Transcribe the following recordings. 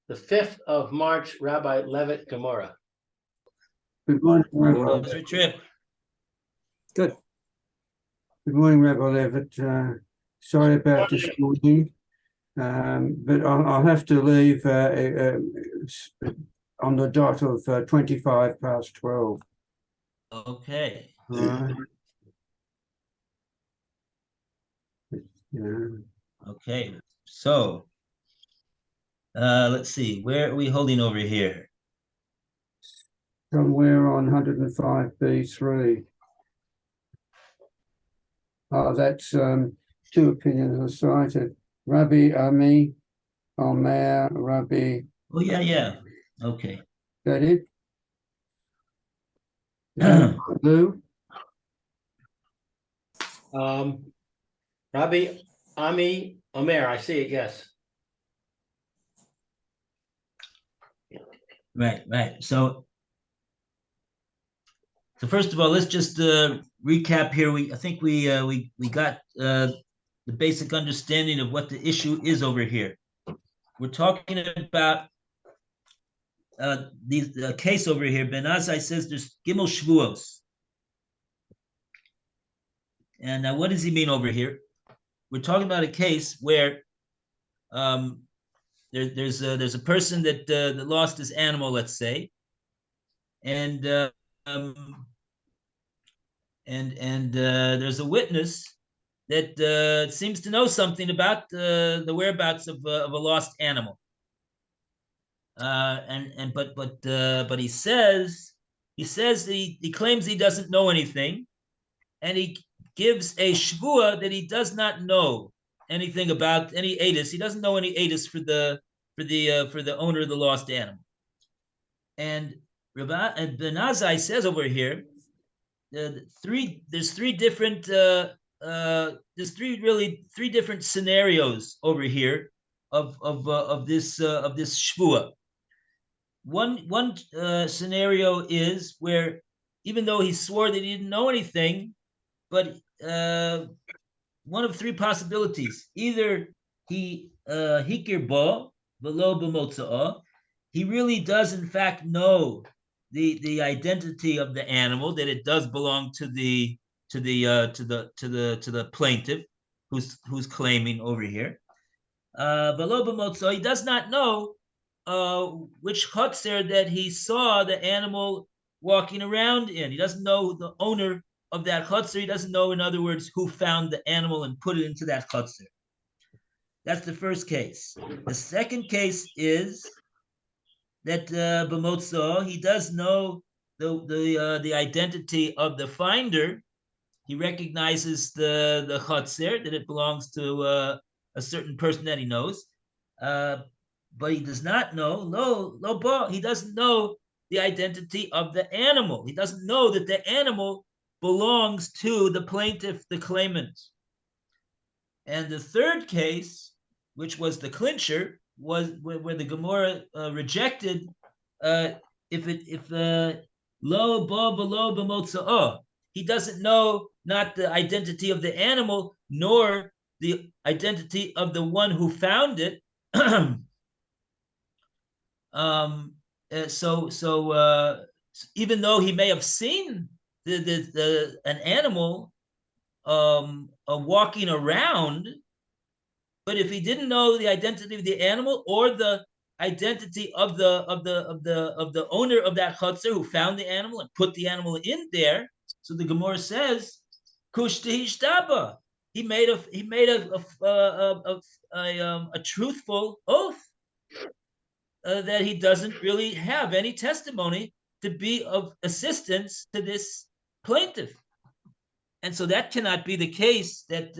the 5th of March, Rabbi Levitt, Gemora. Good morning, Rabbi. How was your trip? Good. Good morning, Rabbi Levitt. Sorry about this morning, but I'll have to leave on the dot of 25 past 12. Okay. Right. Yeah. Okay. So, let's see. Where are we holding over here? Somewhere on 105b3. Oh, that's two opinions are cited. Rabbi Ami, Omer, Rabbi. Oh, yeah. Okay. That it? Is that Lou? Rabbi Ami Omer, I see it, yes. Right. So first of all, let's just recap here. I think we got the basic understanding of what the issue is over here. We're talking about the case over here. Ben Azai says there's Gimel Shvuos. And now what does he mean over here? We're talking about a case where there's a person that lost his animal, let's say, and there's a witness that seems to know something about the whereabouts of a lost animal. But he claims he doesn't know anything, and he gives a shvua that he does not know anything about any edus. He doesn't know any edus for the owner of the lost animal. And Ben Azai says over here, there's three different scenarios over here of this shvua. One scenario is where, even though he swore that he didn't know anything, but one of three possibilities: either he hikir bo v'lo b'motza'ah, he really does in fact know the identity of the animal, that it does belong to the plaintiff who's claiming over here. V'lo b'motza'ah, he does not know which chotzer that he saw the animal walking around in. He doesn't know the owner of that chotzer. He doesn't know, in other words, who found the animal and put it into that chotzer. That's the first case. The second case is that b'motzah, he does know the identity of the finder. He recognizes the chotzer, that it belongs to a certain person that he knows. But he does not know, he doesn't know the identity of the animal. He doesn't know that the animal belongs to the plaintiff, the claimant. And the third case, which was the clincher, was where the Gemora rejected if lo ba below b'motza'ah. He doesn't know not the identity of the animal nor the identity of the one who found it. Even though he may have seen an animal walking around, but if he didn't know the identity of the animal or the identity of the owner of that chotzer who found the animal and put the animal in there, so the Gemara says, "Kush tehishtabah." He made a truthful oath that he doesn't really have any testimony to be of assistance to this plaintiff. And so that cannot be the case that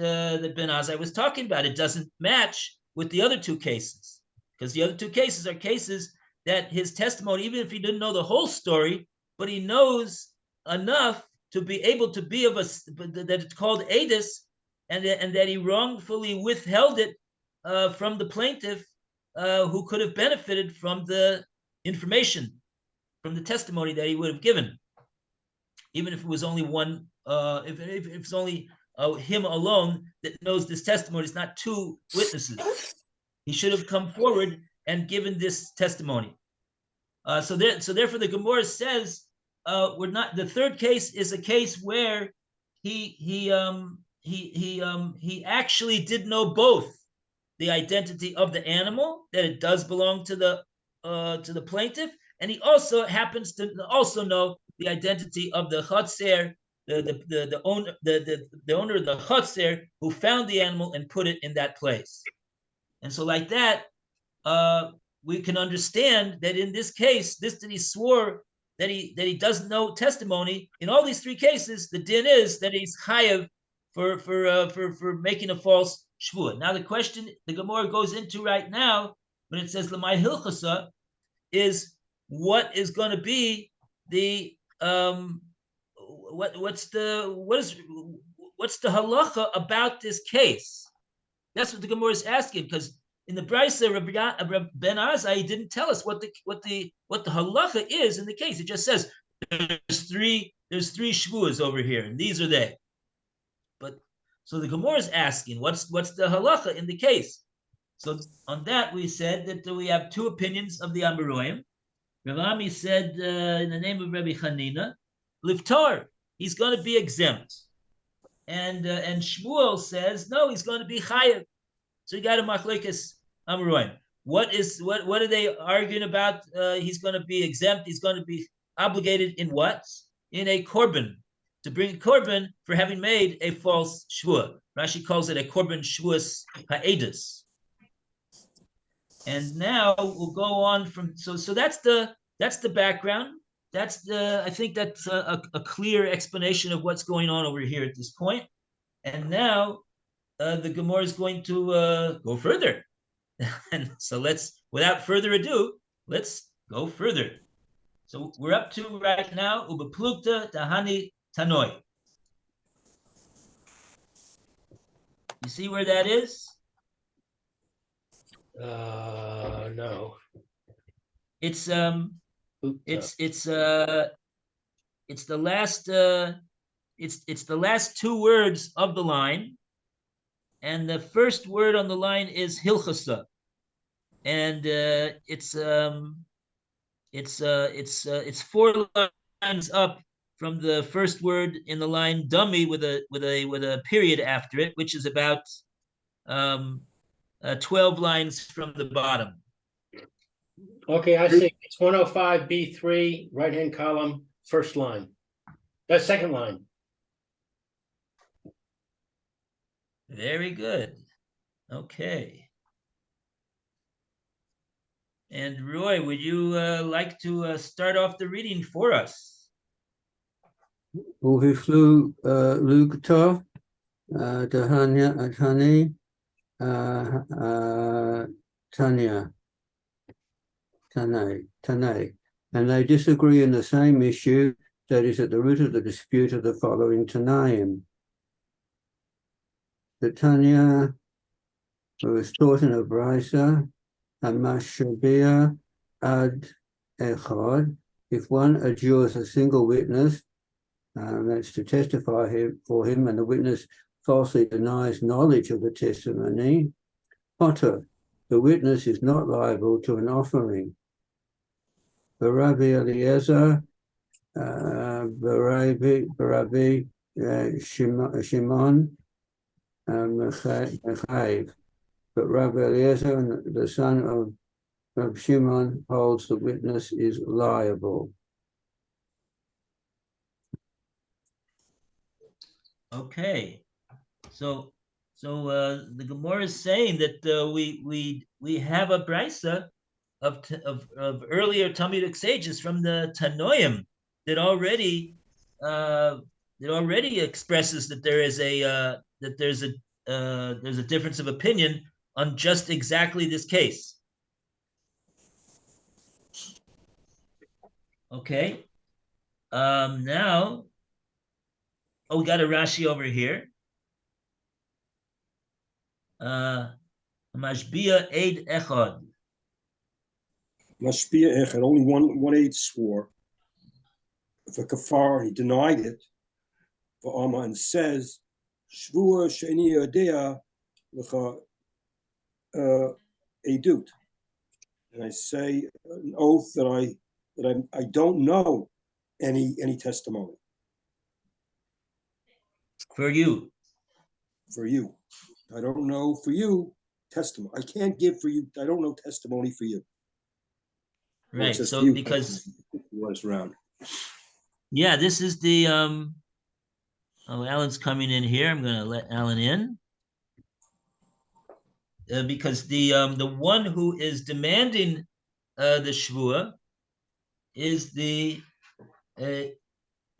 Ben Azai was talking about. It doesn't match with the other two cases, because the other two cases are cases that his testimony, even if he didn't know the whole story, but he knows enough to be able to be that it's called edus, and that he wrongfully withheld it from the plaintiff, who could have benefited from the information, from the testimony that he would have given, even if it was only one. If it's only him alone that knows this testimony, it's not two witnesses. He should have come forward and given this testimony. So therefore, the Gemara says we're not. The third case is a case where he actually did know both the identity of the animal, that it does belong to the plaintiff, and he also happens to also know the identity of the chotzer, the owner of the chotzer who found the animal and put it in that place. And so like that, we can understand that in this case, that he swore that he doesn't know testimony. In all these three cases, the din is that he's chayav for making a false shvua. Now the question the Gemara goes into right now, when it says lemay hilchasa, is what is going to be the what's the halacha about this case? That's what the Gemara is asking, because in the Brisa, Rabbi Ben Azai didn't tell us what the halacha is in the case. It just says there's three shvuas over here, and these are they. But so the Gemara is asking, what's the halacha in the case? So on that we said that we have two opinions of the Amoraim. Rav Ami said in the name of Rabbi Chanina, Liftar, he's going to be exempt, and Shmuel says no, he's going to be chayav. So you got a machlekes Amoraim. What are they arguing about? He's going to be exempt. He's going to be obligated in what? In a korban, to bring a korban for having made a false shvua. Rashi calls it a korban shvuas ha'edus. And now we'll go on from so that's the background. I think that's a clear explanation of what's going on over here at this point. And now the Gemara is going to go further. And so without further ado, let's go further. So we're up to right now, Ubeplukta Dahani Tanoi. You see where that is? No. It's the last two words of the line, and the first word on the line is hilchasa, and it's 4 lines up from the first word in the line dummy with a period after it, which is about 12 lines from the bottom. Okay, I see. It's 105B3, right-hand column, first line. That's second line. Very good. Okay. And Roy, would you like to start off the reading for us? Uviflu lugta dahanya atani Tanay, and they disagree in the same issue that is at the root of the dispute of the following Tanayim. The Tanya, who is taught in a Brisa, and Mashabia ad echad, if one adjures a single witness, that's to testify for him, and the witness falsely denies knowledge of the testimony, Potter, the witness is not liable to an offering. Barabi Eliezer, Barabi Shimon, Mechayiv. But Rabbi Eliezer, the son of Shimon, holds the witness is liable. Okay, so the Gemara is saying that we have a brisa of earlier Talmudic sages from the Tanoim that already expresses that there's a difference of opinion on just exactly this case. Okay, now. Oh, we got a Rashi over here. Mashbia Eid Echad. Mashbia Echad, only one aid swore. For kafar, he denied it. For Amma and says, Shvua Sheni Yodea Lecha Edut. and I say an oath that I don't know any testimony For you. for you. I don't know for you testimony. I can't give for you. I don't know testimony for you. Or it Right. says So for you, because it's round. yeah, this is the oh, Alan's coming in here. I'm gonna let Alan in. Because the one who is demanding the shvua is it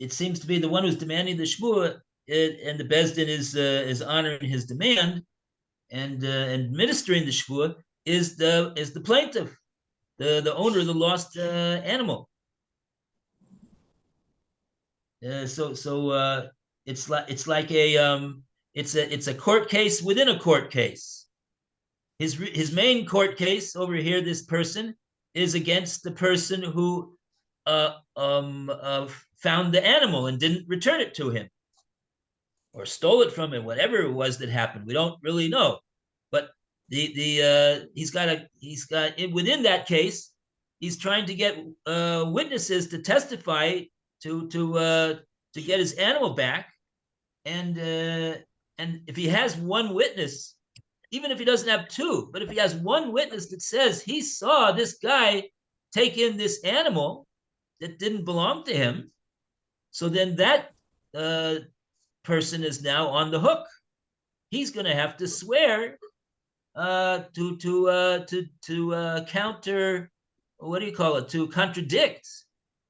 seems to be the one who's demanding the shvua, and the bezdin is honoring his demand and administering the shvua is the plaintiff, the owner of the lost animal. So it's like it's a court case within a court case. His main court case over here, this person is against the person who found the animal and didn't return it to him, or stole it from him, whatever it was that happened. We don't really know, but he's got within that case, he's trying to get witnesses to testify to get his animal back, and if he has one witness, even if he doesn't have two, but if he has one witness that says he saw this guy take in this animal that didn't belong to him, so then that person is now on the hook. He's going to have to swear to counter, what do you call it? To contradict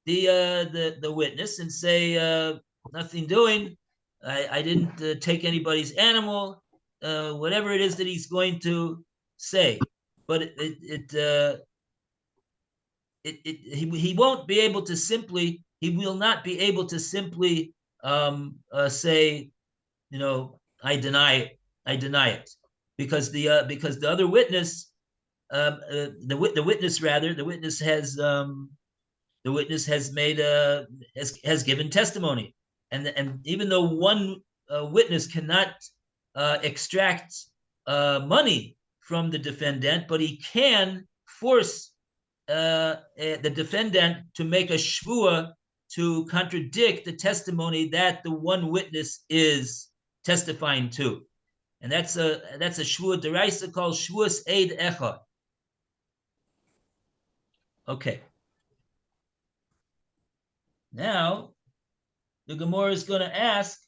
the witness and say nothing doing. I didn't take anybody's animal. Whatever it is that he's going to say, but he won't be able to simply. He will not be able to simply say, I deny it, because the other witness, the witness has made has given testimony, and even though one witness cannot extract money from the defendant, but he can force the defendant to make a shvua to contradict the testimony that the one witness is testifying to, and that's a shvua deraisa called shvuas eid echad. Okay. Now, the Gemora is going to ask,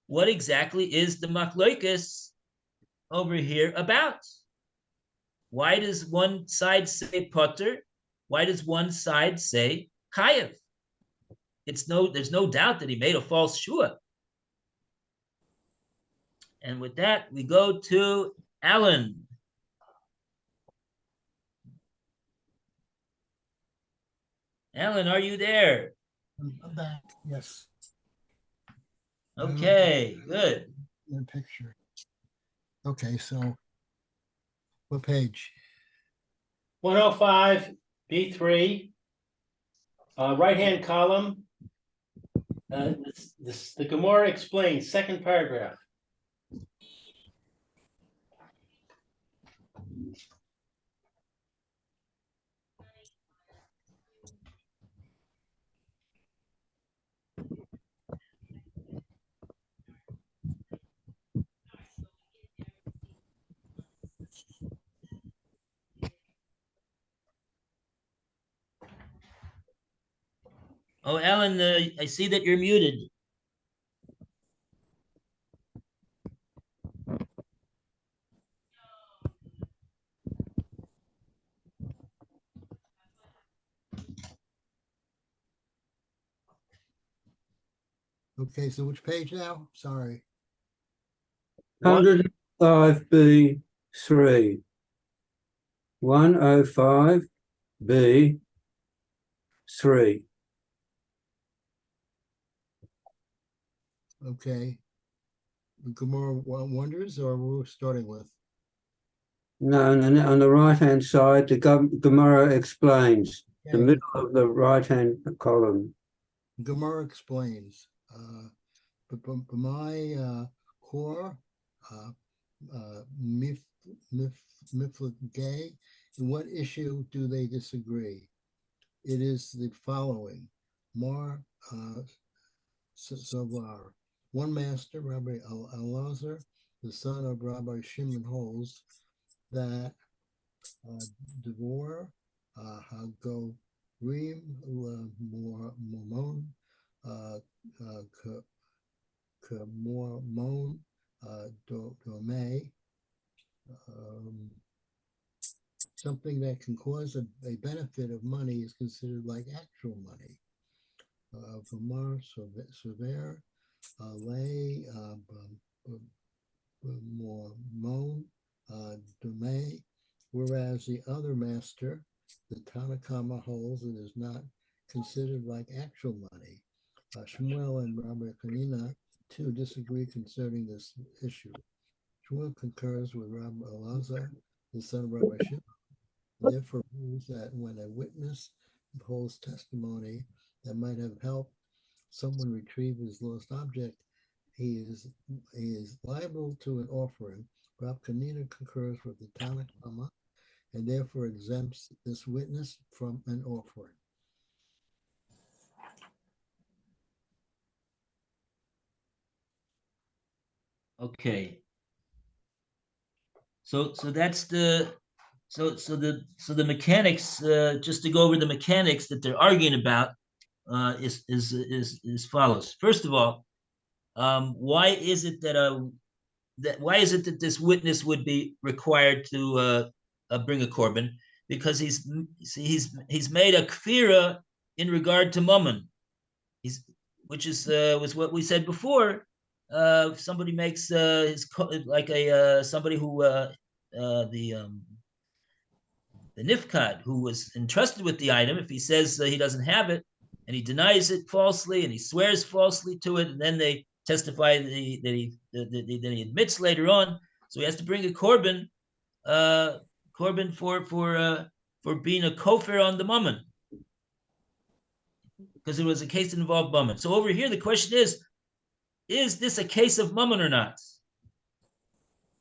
what exactly is the machlokes over here about? Why does one side say potter? Why does one side say chayev? There's no doubt that he made a false shua. And with that, we go to Alan. Alan, are you there? I'm back. Yes. Okay, good. The picture. Okay, so what page? 105 B3, right-hand column. The Gemora explains, second paragraph. Oh, Alan, I see that you're muted. Okay, so which page now? Sorry. 105B3. 105B3. Okay. Gemora wonders, or we're starting with? No, and on the right-hand side, the Gemara explains, the Okay. middle of the right-hand column. Gemara explains. But my core miflagay in what issue do they disagree? It is the following. Mar Savar. One master, Rabbi Elazar, the son of Rabbi Shimon, holds that Devor Hago Rim Mormon Mormon Dome, something that can cause a benefit of money is considered like actual money. Vamar Sever, Lay, Mormon Dome, whereas the other master, the Tanakama, holds it is not considered like actual money. Shmuel and Rabbi Hanina too disagree concerning this issue. Shmuel concurs with Rabbi Elazar, the son of Rabbi Shimon, therefore rules that when a witness holds testimony that might have helped someone retrieve his lost object, he is liable to an offering. Rabbi Hanina concurs with the Tanakama and therefore exempts this witness from an offering. Okay. So that's the the mechanics. Just to go over the mechanics that they're arguing about is follows. First of all, why is it that this witness would be required to bring a korban? Because he's made a kfira in regard to mammon. Which was what we said before. If somebody makes like somebody who the nifkad who was entrusted with the item, if he says he doesn't have it and he denies it falsely and he swears falsely to it, and then they testify that he admits later on, so he has to bring a korban for being a kofir on the mammon, because it was a case that involved mammon. So over here, the question is this a case of mammon or not?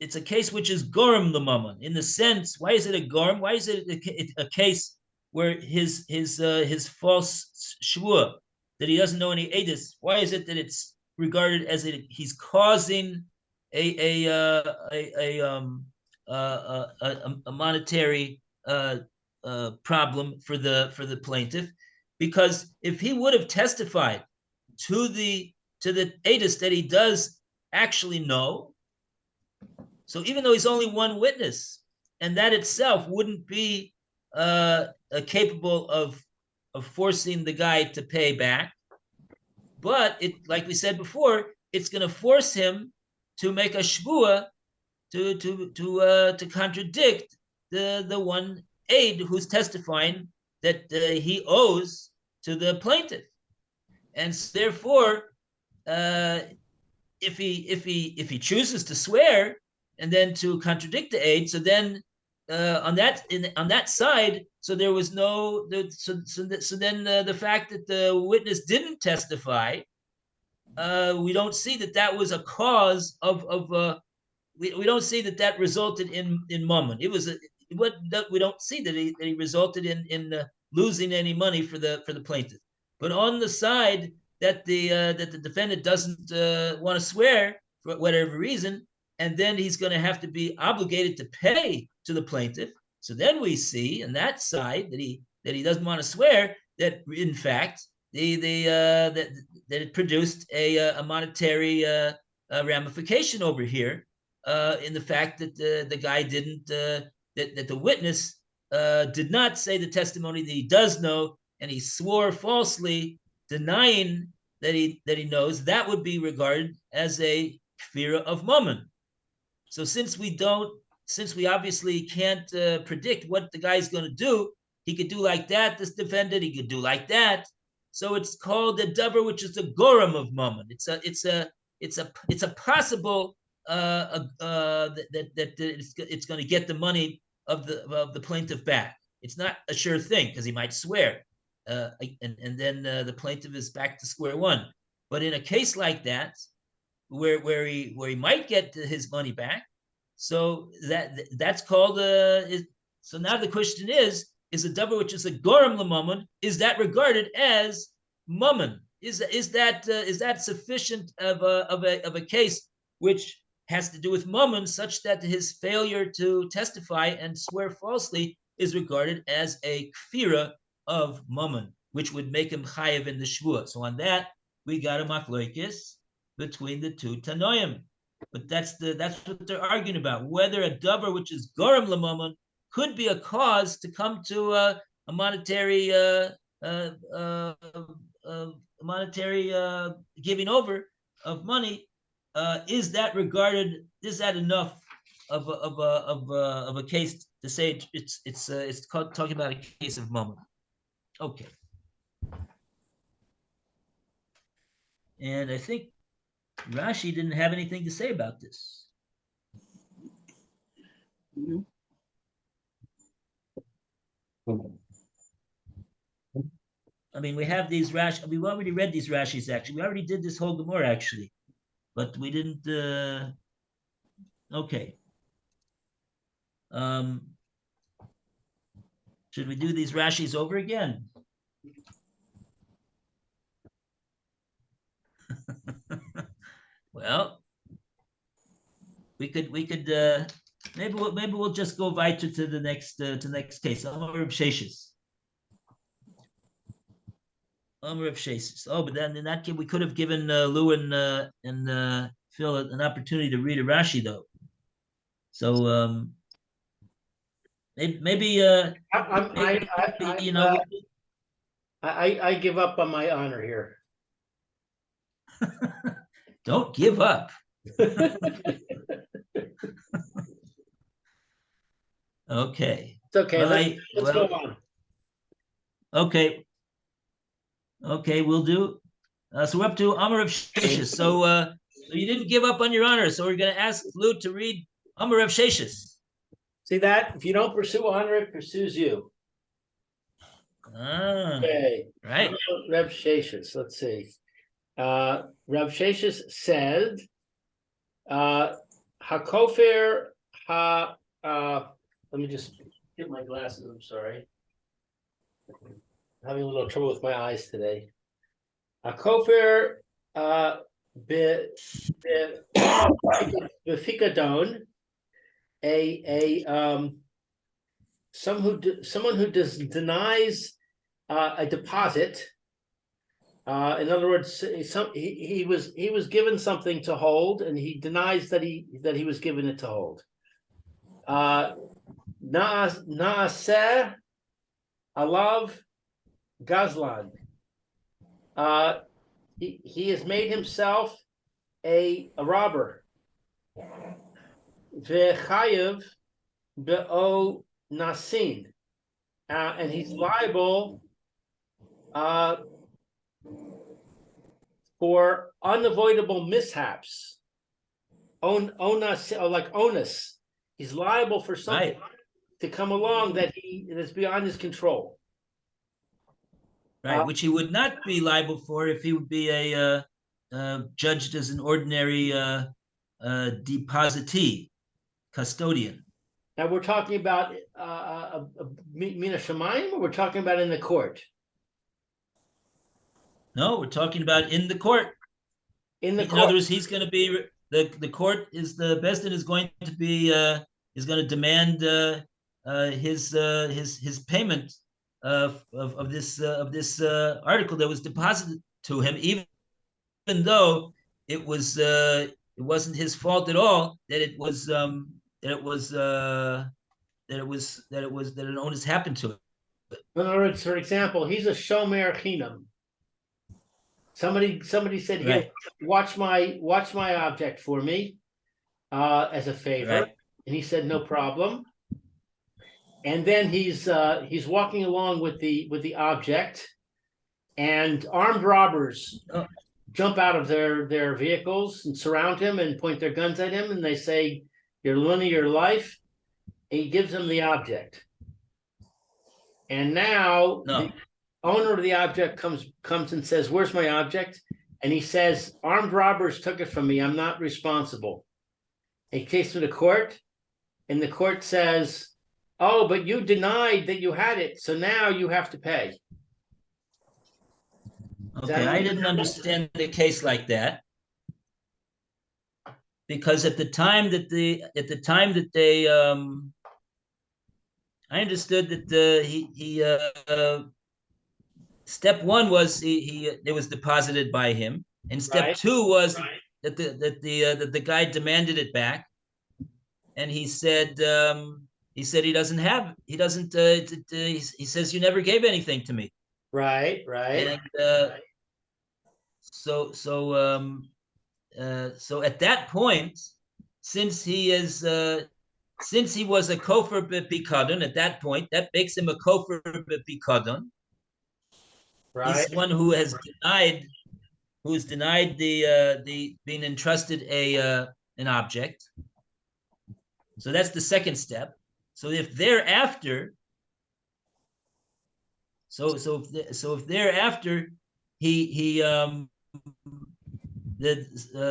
It's a case which is gorm the mammon. In the sense, why is it a gorm? Why is it a case where his false shvua, that he doesn't know any edus, why is it that it's regarded as he's causing a monetary problem for the plaintiff? Because if he would have testified to the edus that he does actually know, so even though he's only one witness, and that itself wouldn't be capable of forcing the guy to pay back, but it, like we said before, it's going to force him to make a shvua to contradict the one aide who's testifying that he owes to the plaintiff, and therefore, if he chooses to swear and then to contradict the aide, so then on that side, so there was no so then the fact that the witness didn't testify, we don't see that was a cause of we don't see that resulted in mammon. It was we don't see that he resulted in losing any money for the plaintiff. But on the side that the defendant doesn't want to swear for whatever reason, and then he's going to have to be obligated to pay to the plaintiff. So then we see on that side that he doesn't want to swear, that in fact that it produced a monetary ramification over here, in the fact that the guy didn't that the witness did not say the testimony that he does know, and he swore falsely, denying that he knows. That would be regarded as a kfira of mammon. So since we obviously can't predict what the guy's going to do, he could do like that, this defendant, he could do like that. So it's called a davar, which is the goram of mammon. It's a possible that it's going to get the money of the plaintiff back. It's not a sure thing, because he might swear, and then the plaintiff is back to square one. But in a case like that, where he might get his money back, so that's called So now the question is a davar which is a gorim l'mammon, is that regarded as mammon? Is that sufficient of a case which has to do with mammon, such that his failure to testify and swear falsely is regarded as a kfira of mammon, which would make him chayev in the shvua? So on that, we got a machlokes between the two tanoim. But that's what they're arguing about, whether a davar which is gorim l'mammon could be a cause to come to a monetary giving over of money. Is that enough of a case to say it's talking about a case of mammon? Okay. And I think Rashi didn't have anything to say about this. I mean, we have these Rashi. We've already read these Rashis. Actually, we already did this whole Gemora actually, but we didn't. Okay. Should we do these Rashis over again? Well, we could maybe we'll just go weiter to the next case. Amar Reb Sheshes. Oh, but then in that case we could have given Lou and Phil an opportunity to read a Rashi though. So maybe I give up on my honor here. Don't give up. Okay. It's okay. Let's go on. Okay. Okay, we'll do. So we're up to Amar Rav Sheshes. So you didn't give up on your honor. So we're going to ask Lou to read Amar Rav Sheshes. See that? If you don't pursue honor, it pursues you. Okay. Right. Rav Sheshes. Let's see. Rav Sheshes said, "Hakofer ha." Let me just get my glasses. I'm sorry. I'm having a little trouble with my eyes today. Hakofer befikadon. Someone who denies a deposit. In other words, he was given something to hold, and he denies that he was given it to hold. Naaseh alav gazlan. He has made himself a robber. Vechayev be'o nasin, and he's liable for unavoidable mishaps. Onus. He's liable for something to come along that's beyond his control. Right, which he would not be liable for if he would be judged as an ordinary depositee, custodian. Now we're talking about Mina Shamayim, or we're talking about in the court? No, we're talking about in the court. In other words, he's going to be the court is the Bezdin is going to be is going to demand his payment of this article that was deposited to him, even though it wasn't his fault at all that an onus happened to him. In other words, for example, he's a shomer chinam. Somebody said, "Here, right. watch my object for me, as a favor," right. And he said, "No problem." And then he's walking along with the object, and armed robbers jump out of their vehicles and surround him and point their guns at him, and they say, "You're running your life." And he gives them the object, and now the owner of the object comes and says, "Where's my object?" And he says, "Armed robbers took it from me. I'm not responsible." And he takes him to court, and the court says, Oh, but you denied that you had it, so now you have to pay. Okay, I didn't understand the case like that. Because at the time that they I understood that step one was it was deposited by him, and step Right. two was that the guy demanded it back, and he said he doesn't have, he doesn't he says you never gave anything to me, Right. and so so at that point, since he is since he was a kofer b'pikadon, at that point, that makes him a kofer b'pikadon. Right. He's one who has denied, the being entrusted an object. So that's the second step. So if thereafter, if thereafter he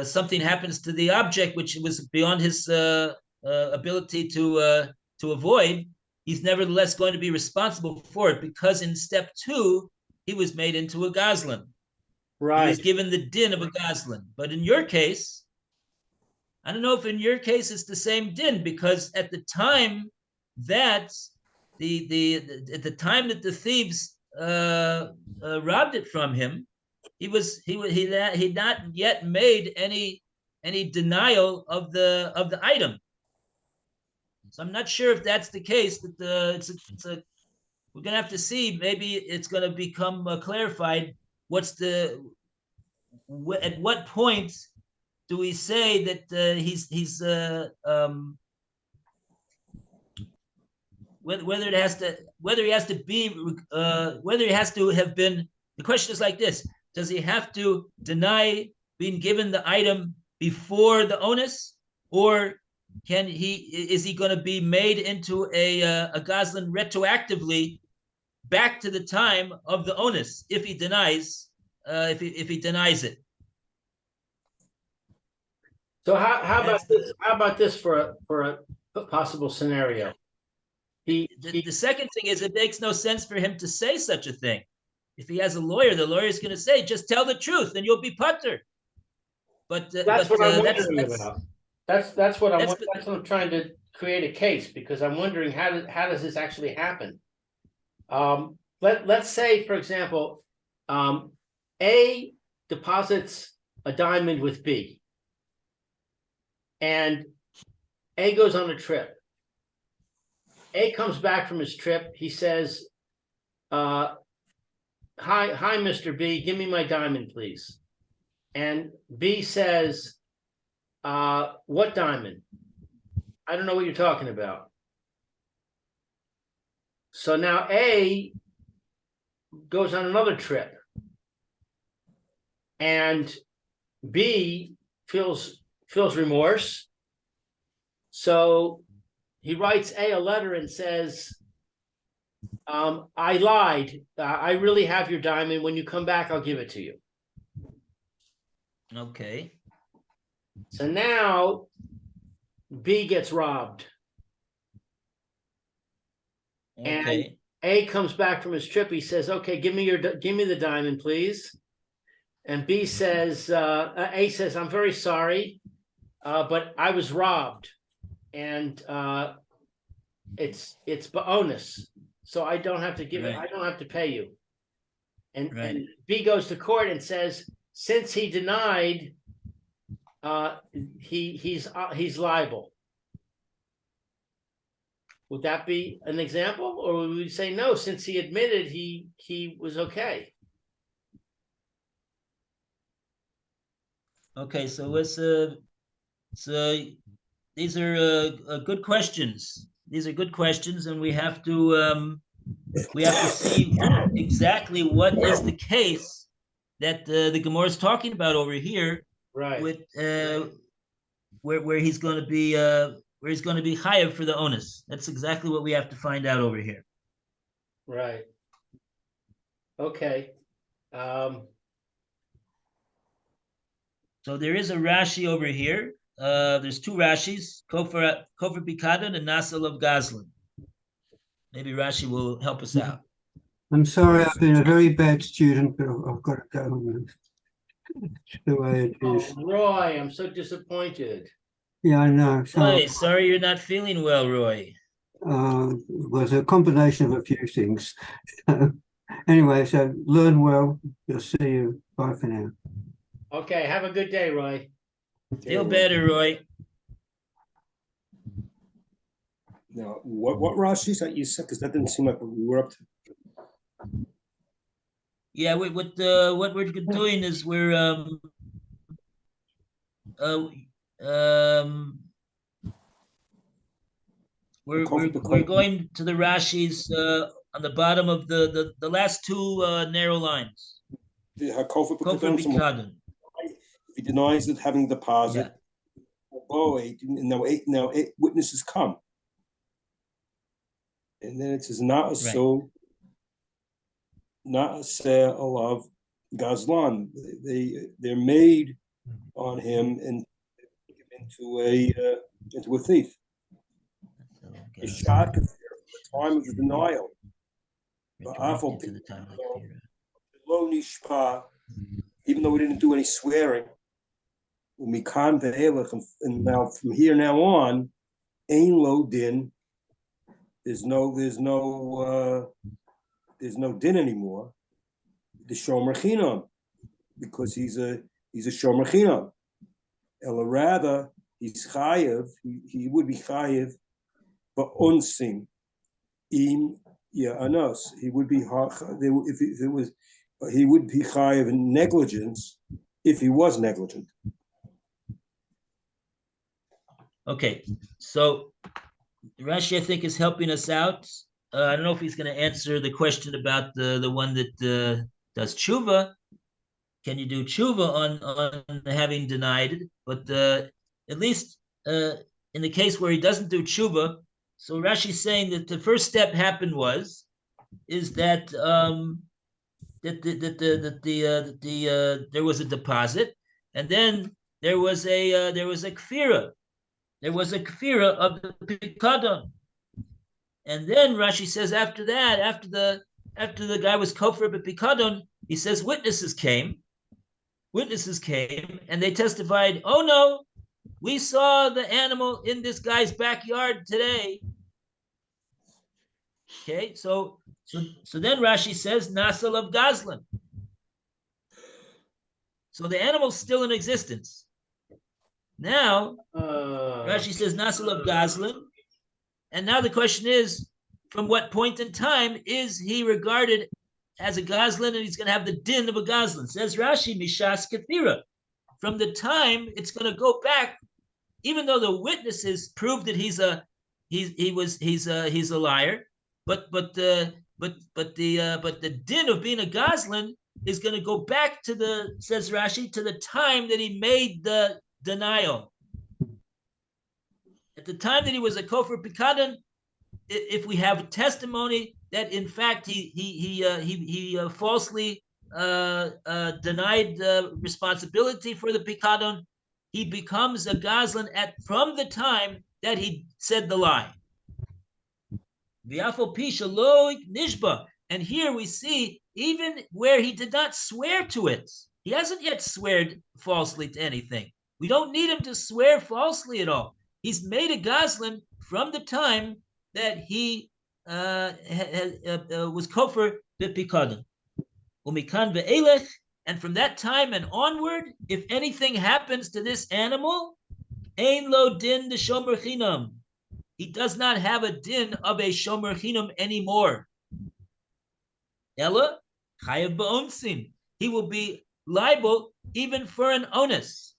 something happens to the object which was beyond his ability to avoid, he's nevertheless going to be responsible for it, because in step two he was made into a gazlan. He was Right. given the din of a gazlan. But in your case, I don't know if in your case it's the same din, because at the time that at the time that the thieves robbed it from him, he not yet made any denial of the item. So I'm not sure if that's the case. That we're gonna have to see. Maybe it's gonna become clarified. At what point do we say that whether he has to have been, the question is like this: does he have to deny being given the item before the onus, or is he going to be made into a gazlan retroactively back to the time of the onus if he denies if he denies it? So how about this? How about this for a possible scenario? The second thing is, it makes no sense for him to say such a thing. If he has a lawyer, the lawyer is going to say, just tell the truth and you'll be putter. But that's what I'm wondering about. That's what I'm trying to create a case, because I'm wondering how does this actually happen? Let's say, for example, A deposits a diamond with B, and A goes on a trip. A comes back from his trip. He says, hi, Mr. B, give me my diamond, please. And B says, what diamond? I don't know what you're talking about. So now A goes on another trip, and B feels remorse. So he writes A letter and says, I lied. I really have your diamond. When you come back, I'll give it to you. Okay. So now B gets robbed. Okay. And A comes back from his trip. He says, okay, give me the diamond, please. And B says, A says, I'm very sorry, but I was robbed. And it's bonus, so I don't have to give it. I don't have to pay you. And B goes to court and says, since he denied, he's liable. Would that be an example, or would we say no? Since he admitted, he was okay. Okay, so these are good questions. These are good questions, and we have to see exactly what is the case that the Gemora is talking about over here, Right? With where he's going to be chayav for the onus. That's exactly what we have to find out over here. Right. Okay. So there is a Rashi over here. There's two Rashis, Kofer Bikadon and Nasal of Gazlan. Maybe Rashi will help us out. I'm sorry, I've been a very bad student, but I've got to go. It's the way it Oh, is. Roy, I'm so disappointed. Yeah, I know. So, Roy, sorry you're not feeling well, Roy. it was a combination of a few things. So, anyway, so learn well. We'll see you. Bye for now. Okay, have a good day, Roy. Feel better, Roy. Now, what Rashi that you said? Because that didn't seem like what we were up to. Yeah, what we're doing is we're we're going to the Rashis on the bottom of the last two narrow lines. Kofar Kofar Bikadon. If he denies it having deposit, now eight witnesses come. And then it says not so, not a alav gazlan. They're made on him and into a thief. A shot at the time of the denial. Into the time of the Lo nishpa, even though we didn't do any swearing. And now from here now on, ain lo din. There's no din anymore. The shomer chinam, because he's a shomer chinam. Ella rather he's chayev. He would be chayev, but unsim im anos. He would be if it was. He would be chayev in negligence if he was negligent. Okay, so Rashi, I think, is helping us out. I don't know if he's going to answer the question about the one that does tshuva. Can you do tshuva on having denied it? But at least in the case where he doesn't do tshuva, so Rashi's saying that the first step happened is that there was a deposit, and then there was a kfira. There was a kfira of the pikadon, and then Rashi says after that, after the guy was kofar b'pikadon, he says witnesses came, and they testified. Oh no, we saw the animal in this guy's backyard today. Okay, so then Rashi says nasal of gazlan. So the animal's still in existence. Now Rashi says nasal of gazlan, and now the question is, from what point in time is he regarded as a gazlan, and he's going to have the din of a gazlan? Says Rashi, mishas kathira. From the time it's going to go back, even though the witnesses prove that he's a liar, but the din of being a gazlan is going to go back to says Rashi, to the time that he made the denial. At the time that he was a kofar pikadon, if we have testimony that in fact he falsely denied responsibility for the pikadon, he becomes a gazlan from the time that he said the lie. And here we see, even where he did not swear to it, he hasn't yet sweared falsely to anything. We don't need him to swear falsely at all. He's made a gazlan from the time that he was kofar b'pikadon. Umikan ve'elech, and from that time and onward, if anything happens to this animal, ein lo din de shomer chinam. He does not have a din of a shomer chinam anymore. Ella chayav ba'onsin. He will be liable even for an onus.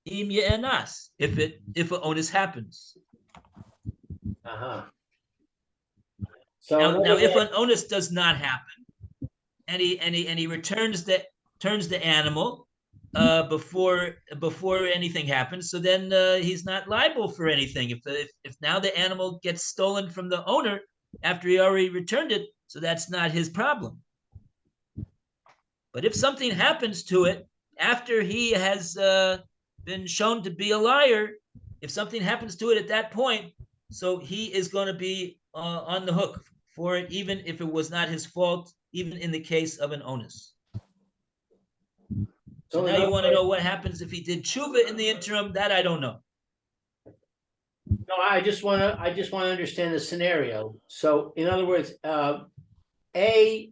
Im ye'enas, if an onus happens. So now if an onus does not happen, and he returns the animal before anything happens, so then he's not liable for anything. If now the animal gets stolen from the owner after he already returned it, so that's not his problem. But if something happens to it after he has been shown to be a liar, if something happens to it at that point, so he is going to be on the hook for it, even if it was not his fault, even in the case of an onus. So in now you other want to words- know what happens if he did tshuva in the interim? That I don't know. No, I just want to understand the scenario. So in other words, A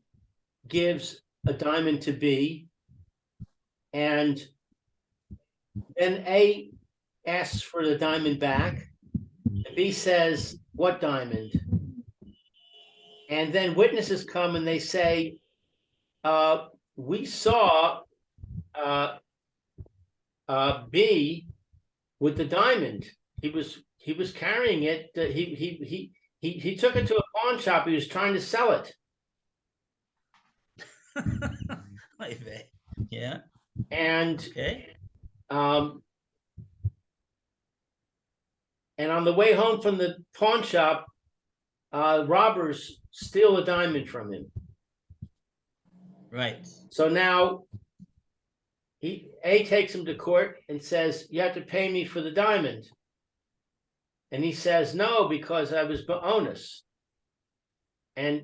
gives a diamond to B, and then A asks for the diamond back. And B says, "What diamond?" And then witnesses come and they say, "We saw B with the diamond. He was carrying it. He took it to a pawn shop. He was trying to sell it." Yeah. And Okay. And on the way home from the pawn shop, robbers steal a diamond from him. Right. So now A takes him to court and says, "You have to pay me for the diamond." And he says, "No, because I was onus." And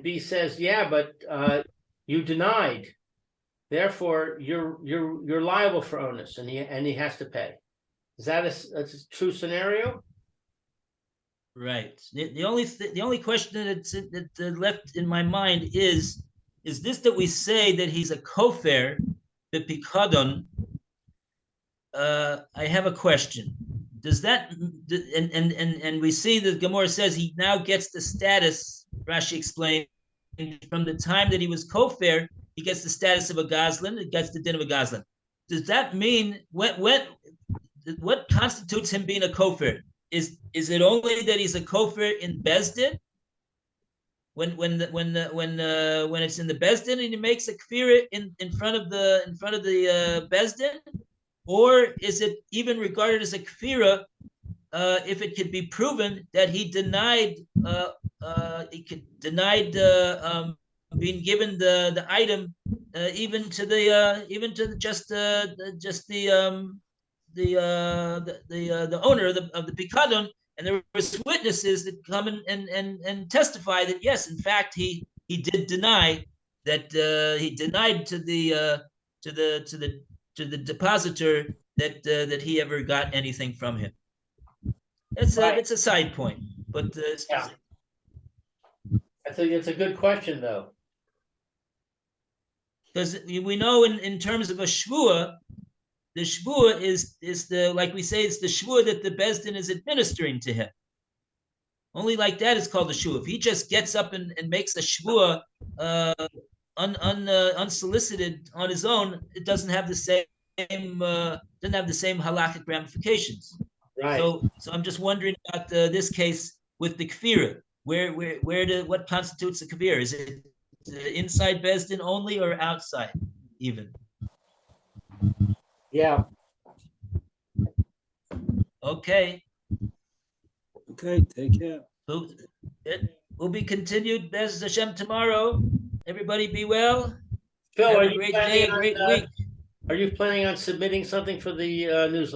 B says, "Yeah, but you denied. Therefore, you're liable for onus, and he has to pay." Is that a true scenario? Right. The only question that left in my mind is this that we say that he's a kofer, the pikadon? I have a question. Does that and we see that Gemora says he now gets the status, Rashi explained, from the time that he was kofer, he gets the status of a gazlan, it gets the din of a gazlan. Does that mean what constitutes him being a kofer? Is it only that he's a kofer in Bezdin? When it's in the Bezdin and he makes a kfira in front of the Bezdin, or is it even regarded as a kfira if it could be proven that he denied being given the item even to the owner of the pikadon, and there was witnesses that come and testify that yes, in fact, he did deny that he denied to the depositor that he ever got anything from him. It's a side point, but Yeah. It's a good question though, because we know in terms of a shvua, the shvua is the, like we say, it's the shvua that the Bezdin is administering to him. Only like that is called a shvua. If he just gets up and makes a shvua unsolicited on his own, it doesn't have the same halakhic ramifications. right? So I'm just wondering about this case with the kfira. What constitutes a kfira? Is it inside Bezdin only or outside even? Yeah. Okay. Okay, take care. So it will be continued, Bez Hashem, tomorrow. Everybody be well. Phil, Have are a you great planning day, a on, great week. Are you planning on submitting something for the newsletter?